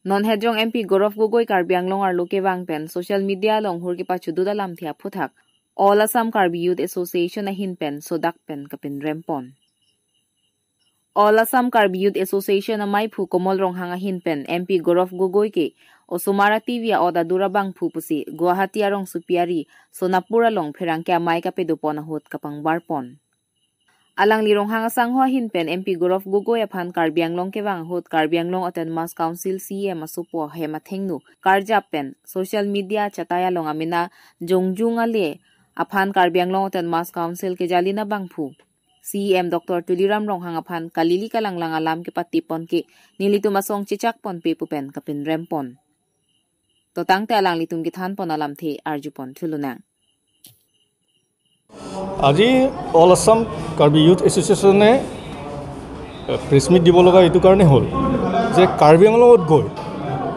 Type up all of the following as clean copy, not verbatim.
Non Hedrong MP Gaurav Gogoi Karbi Anglong ar Luke Wangpen social media long hurki pachudu dalam thia phuthak All Assam Karbi Youth Association a hinpen sodak pen kapin rempon All Assam Karbi Youth Association a maipu komol rong hanga hinpen MP Gaurav Gogoi ke Osumara TV a oda durabang phupusi Guwahati arong supiari Sonapura long pherangke amai kape dupona hot kapang barpon Alang lirong hanga sanghwa hinpen MP Gaurav Gogoi aphan Karbi Anglong ke wang hot Karbi Anglong Autonomous Council CM asupo hema thengnu karjapen social media chataya long amina jongjunga le aphan Karbi Anglong Autonomous Council ke jalina bangphu CM Dr. Tuliram rong hanga aphan kalili kalanglang alam ke patipon ke nilitu masong chichak pon pe pupen kapin rempon totang te alang litum githan pon alam the arjupon thulunang আজি all Assam Karbi youth এছ'চিয়েশ্যনে press meet দিব লগা এইটো কাৰণে হ'ল যে কাৰ্বি আংলঙত গৈ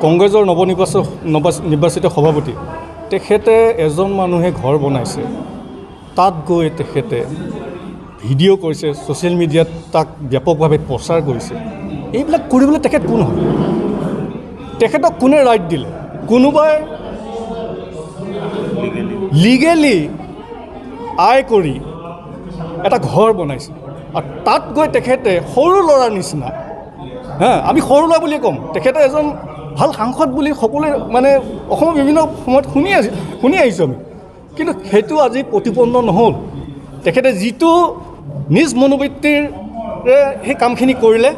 কংগ্ৰেছৰ নৱনিৰ্বাচিত সভাপতি তেখেতে এজন মানুহে ঘৰ বনাইছে তাত গৈ তেখেতে ভিডিঅ' কৰিছে ছ'চিয়েল মিডিয়াত তাক ব্যাপকভাৱে প্ৰচাৰ কৰিছে এইবিলাক কৰিবলৈ তেখেত কোন হয় তেখেতক কোনে ৰাইট দিলে কোনোবাই লিগেলি আয় কৰি এটা ঘৰ বনাইছে আৰু তাত গৈ তেখেতে সৰু ল'ৰাৰ নিচিনা আমি সৰু ল'ৰা বুলি ক'ম তেখেতে এজন ভাল সাংসদ বুলি সকলোৱে মানে অসমৰ বিভিন্ন সময়ত শুনি আহিছোঁ আমি কিন্তু সেইটো আজি প্ৰতিপন্ন নহ'ল তেখেতে যিটো নিজ মনোবৃত্তিৰে সেই কামখিনি কৰিলে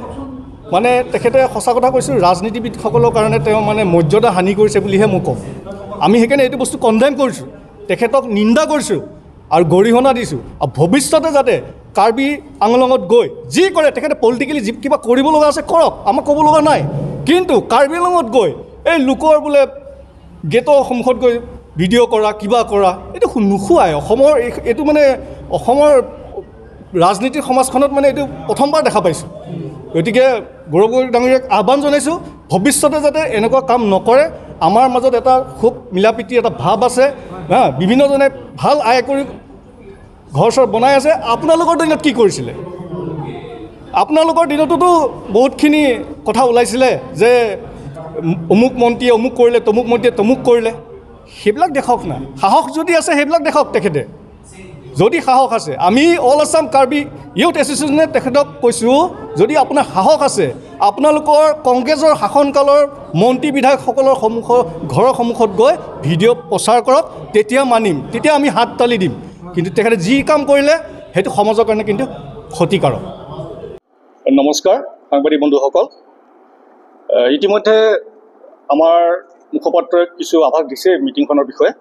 মানে তেখেতে সঁচা কথা কৈছোঁ ৰাজনীতিবিদসকলৰ কাৰণে তেওঁ মানে মৰ্যাদা হানি কৰিছে বুলিহে মই ক'ম আমি সেইকাৰণে এইটো বস্তু কণ্ডেম কৰিছোঁ তেখেতক নিন্দা কৰিছোঁ আৰু গৰিহণা দিছোঁ আৰু ভৱিষ্যতে যাতে কাৰ্বি আংলঙত গৈ যি কৰে তেখেতে পলিটিকেলি যি কিবা কৰিব লগা আছে কৰক আমাক ক'ব লগা নাই কিন্তু কাৰ্বি আংলঙত গৈ এই লোকৰ বোলে গেটৰ সন্মুখত গৈ ভিডিঅ' কৰা কিবা কৰা এইটো নোখোৱাই অসমৰ এইটো মানে অসমৰ ৰাজনীতিৰ সমাজখনত মানে এইটো প্ৰথমবাৰ দেখা পাইছোঁ গতিকে গৌৰৱ গগৈ ডাঙৰীয়াক আহ্বান জনাইছোঁ ভৱিষ্যতে যাতে এনেকুৱা কাম নকৰে আমাৰ মাজত এটা খুব মিলাপ্ৰীতি এটা ভাৱ আছে বিভিন্নজনে ভাল আয় কৰি ঘৰ চৰ বনাই আছে আপোনালোকৰ দিনত কি কৰিছিলে আপোনালোকৰ দিনততো বহুতখিনি কথা ওলাইছিলে যে অমুক মন্ত্ৰীয়ে অমুক কৰিলে তমুক মন্ত্ৰীয়ে তমুক কৰিলে সেইবিলাক দেখাওক না সাহস যদি আছে সেইবিলাক দেখাওক তেখেতে যদি সাহস আছে আমি অল আসাম কাৰ্বি ইউথ এছ'চিয়েশ্যনে তেখেতক কৈছোঁ যদি আপোনাৰ সাহস আছে আপোনালোকৰ কংগ্ৰেছৰ শাসনকালৰ মন্ত্ৰী বিধায়কসকলৰ ঘৰৰ সন্মুখত গৈ ভিডিঅ' প্ৰচাৰ কৰক তেতিয়া মানিম তেতিয়া আমি হাত তালি দিম কিন্তু তেখেতে যি কাম কৰিলে সেইটো সমাজৰ কাৰণে কিন্তু ক্ষতিকাৰক নমস্কাৰ সাংবাদিক বন্ধুসকল ইতিমধ্যে আমাৰ মুখপাত্ৰই কিছু আভাস দিছে মিটিংখনৰ বিষয়ে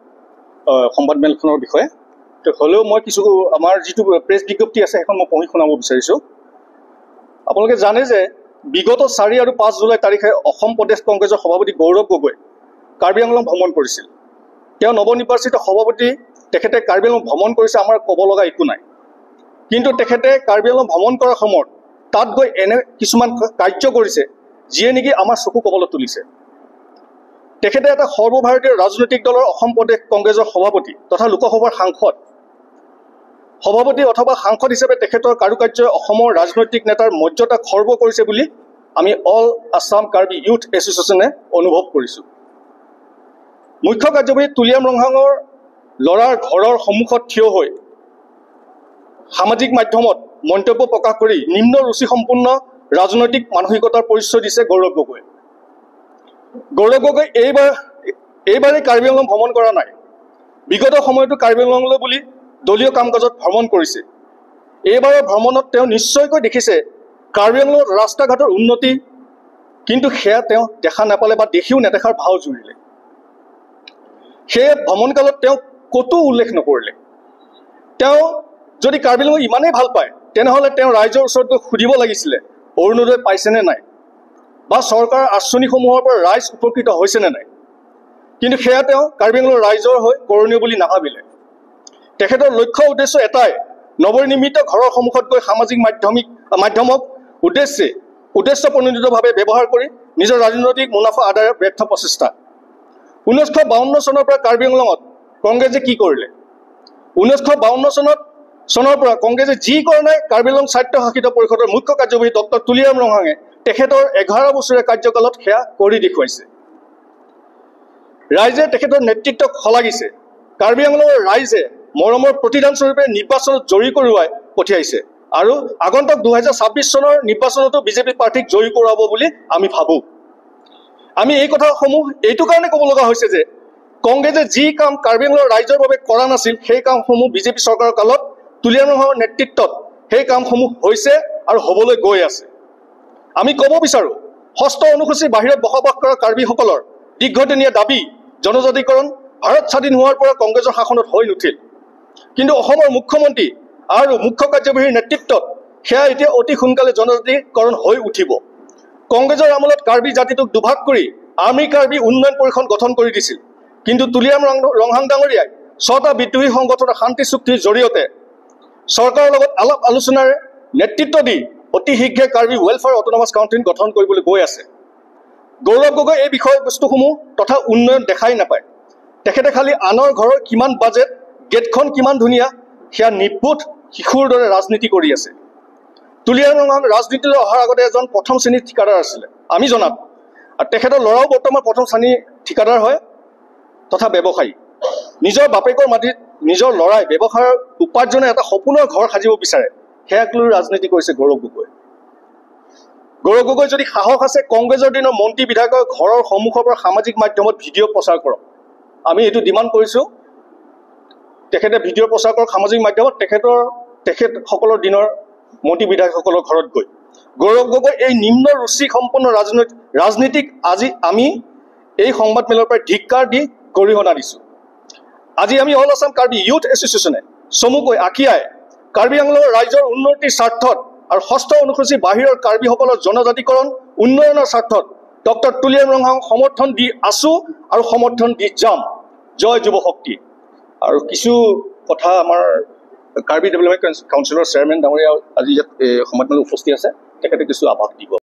সংবাদমেলখনৰ বিষয়ে হ'লেও মই কিছু আমাৰ যিটো প্ৰেছ বিজ্ঞপ্তি আছে সেইখন মই পঢ়ি শুনাব বিচাৰিছোঁ আপোনালোকে জানে যে বিগত 4 আৰু 5 জুলাই তাৰিখে অসম প্ৰদেশ কংগ্ৰেছৰ সভাপতি গৌৰৱ গগৈ কাৰ্বি আংলং ভ্ৰমণ কৰিছিল তেওঁ নৱনিৰ্বাচিত সভাপতি তেখেতে কাৰ্বি আংলং ভ্ৰমণ কৰিছে আমাৰ ক'ব লগা একো নাই কিন্তু তেখেতে কাৰ্বি আংলং ভ্ৰমণ কৰাৰ সময়ত তাত গৈ এনে কিছুমান কাৰ্য কৰিছে যিয়ে নেকি আমাৰ চকু কবলৈ তুলিছে তেখেতে এটা সৰ্বভাৰতীয় ৰাজনৈতিক দলৰ অসম প্ৰদেশ কংগ্ৰেছৰ সভাপতি তথা লোকসভাৰ সাংসদ সভাপতি অথবা সাংসদ হিচাপে তেখেতৰ কাৰুকাৰ্যই অসমৰ ৰাজনৈতিক নেতাৰ মৰ্যাদা খৰ্ব কৰিছে বুলি আমি অল আসাম কাৰ্বি ইউথ এছ'চিয়েশ্যনে অনুভৱ কৰিছোঁ মুখ্য কাৰ্যবাহী তুলিয়াম ৰংহাঙৰ ল'ৰাৰ ঘৰৰ সন্মুখত থিয় হৈ সামাজিক মাধ্যমত মন্তব্য প্ৰকাশ কৰি নিম্ন ৰুচিসম্পন্ন ৰাজনৈতিক মানসিকতাৰ পৰিচয় দিছে গৌৰৱ গগৈ এইবাৰে কাৰ্বি আংলং ভ্ৰমণ কৰা নাই বিগত সময়তো কাৰ্বি আংলংলৈ বুলি দলীয় কাম কাজত ভ্ৰমণ কৰিছে এইবাৰৰ ভ্ৰমণত তেওঁ নিশ্চয়কৈ দেখিছে কাৰ্বি আংলঙৰ ৰাস্তা ঘাটৰ উন্নতি কিন্তু সেয়া তেওঁ দেখা নাপালে বা দেখিও নেদেখাৰ ভাও জুৰিলে সেয়ে ভ্ৰমণকালত তেওঁ কতো উল্লেখ নকৰিলে তেওঁ যদি কাৰ্বি আংলং ইমানেই ভাল পায় তেনেহ'লে তেওঁ ৰাইজৰ ওচৰত গৈ সুধিব লাগিছিলে অৰুণোদয় পাইছেনে নাই বা চৰকাৰৰ আঁচনিসমূহৰ পৰা ৰাইজ উপকৃত হৈছেনে নাই কিন্তু সেয়া তেওঁ কাৰ্বি আংলঙৰ ৰাইজৰ হৈ কৰণীয় বুলি নাভাবিলে তেখেতৰ লক্ষ্য উদ্দেশ্য এটাই নৱনিৰ্মিত ঘৰৰ সন্মুখত গৈ সামাজিক মাধ্যমক উদ্দেশ্যপ্ৰণোদিতভাৱে ব্যৱহাৰ কৰি নিজৰ ৰাজনৈতিক মুনাফা আদায়ৰ ব্যৰ্থ প্ৰচেষ্টা 1952 চনৰ পৰা কাৰ্বি আংলঙত কংগ্ৰেছে কি কৰিলে 1952 চনৰ পৰা কংগ্ৰেছে যি কৰা নাই কাৰ্বি আংলং স্বায়ত্তশাসিত পৰিষদৰ মুখ্য কাৰ্যবাহী ডক্টৰ তুলিয়াম ৰংহাঙে তেখেতৰ 11 বছৰীয়া কাৰ্যকালত সেয়া কৰি দেখুৱাইছে। ৰাইজে তেখেতৰ নেতৃত্বক শলাগিছে। কাৰ্বি আংলঙৰ ৰাইজে মৰমৰ প্ৰতিদান স্বৰূপে নিৰ্বাচনত জয়ী কৰোৱাই পঠিয়াইছে আৰু আগন্তুক 2026 চনৰ নিৰ্বাচনতো বিজেপি প্ৰাৰ্থীক জয়ী কৰাব বুলি আমি ভাবোঁ। আমি এই কথাসমূহ এইটো কাৰণে ক'ব লগা হৈছে যে কংগ্ৰেছে যি কাম কাৰ্বি আংলঙৰ ৰাইজৰ বাবে কৰা নাছিল সেই কামসমূহ বিজেপি চৰকাৰৰ কালত তুলিয়াম ৰঙৰ নেতৃত্বত সেই কামসমূহ হৈছে আৰু হ'বলৈ গৈ আছে। আমি ক'ব বিচাৰোঁ, ষষ্ঠ অনুসূচীৰ বাহিৰত বসবাস কৰা কাৰ্বিসকলৰ দীৰ্ঘদিনীয়া দাবী জনজাতিকৰণ ভাৰত স্বাধীন হোৱাৰ পৰা কংগ্ৰেছৰ শাসনত হৈ নুঠিল। কিন্তু অসমৰ মুখ্যমন্ত্ৰী আৰু মুখ্য কাৰ্যবাহীৰ নেতৃত্বত সেয়া এতিয়া অতি সোনকালে জনজাতিকৰণ হৈ উঠিব। কংগ্ৰেছৰ আমোলত কাৰ্বি জাতিটোক দুভাগ কৰি আৰ্মি কাৰ্বি উন্নয়ন পৰিষদ গঠন কৰি দিছিল। কিন্তু তুলিয়াম ৰংহাং ডাঙৰীয়াই 6টা বিদ্ৰোহী সংগঠনৰ শান্তি চুক্তিৰ জৰিয়তে চৰকাৰৰ লগত আলাপ আলোচনাৰে নেতৃত্ব দি অতি শীঘ্ৰে কাৰ্বি ৱেলফেয়াৰ অট'নমাছ কাউন্সিল গঠন কৰিবলৈ গৈ আছে। গৌৰৱ গগৈ এই বিষয়বস্তুসমূহ তথা উন্নয়ন দেখাই নাপায়। তেখেতে খালি আনৰ ঘৰৰ কিমান বাজেট, গেটখন কিমান ধুনীয়া সেয়া নিৰ্বোধ শিশুৰ দৰে ৰাজনীতি কৰি আছে। তুলিয়াম ৰংহাং ৰাজনীতিলৈ অহাৰ আগতে এজন প্ৰথম শ্ৰেণীৰ ঠিকাদাৰ আছিলে আমি জনাত, আৰু তেখেতৰ ল'ৰাও বৰ্তমান প্ৰথম শ্ৰেণীৰ ঠিকাদাৰ হয় তথা ব্যৱসায়ী। নিজৰ বাপেকৰ মাটিত নিজৰ ল'ৰাই ব্যৱসায়ৰ উপাৰ্জনে এটা সপোনৰ ঘৰ সাজিব বিচাৰে, সেয়াক লৈ ৰাজনীতি কৰিছে গৌৰৱ গগৈ। গৌৰৱ গগৈ যদি সাহস আছে কংগ্ৰেছৰ দিনৰ মন্ত্ৰী বিধায়কৰ ঘৰৰ সন্মুখৰ পৰা সামাজিক মাধ্যমত ভিডিঅ' প্ৰচাৰ কৰক। আমি এইটো ডিমাণ্ড কৰিছোঁ, তেখেতে ভিডিঅ' প্ৰচাৰ কৰক সামাজিক মাধ্যমত তেখেতসকলৰ দিনৰ মন্ত্ৰী বিধায়কসকলৰ ঘৰত গৈ। গৌৰৱ গগৈ এই নিম্ন ৰুচি সম্পন্ন ৰাজনীতিক আজি আমি এই সংবাদমেলৰ পৰা ধিক্কাৰ দি গৰিহণা দিছোঁ। আজি আমি অল আছাম কাৰ্বি ইউথ এছ'চিয়েশ্যনে চমুকৈ আকিয়াই কাৰ্বি আংলঙৰ ৰাইজৰ উন্নতিৰ স্বাৰ্থত আৰু ষষ্ঠ অনুসূচীৰ বাহিৰৰ কাৰ্বিসকলৰ জনজাতিকৰণ উন্নয়নৰ স্বাৰ্থত ডক্টৰ তুলিয়াম ৰংহাং সমৰ্থন দি আছোঁ আৰু সমৰ্থন দি যাম। জয় যুৱ শক্তি। আৰু কিছু কথা আমাৰ কাৰ্বি ডেভেলপমেণ্ট কাউন্সিলৰ চেয়াৰমেন ডাঙৰীয়া আজি ইয়াত সংবাদমেলত উপস্থিত আছে, তেখেতে কিছু আভাস দিব।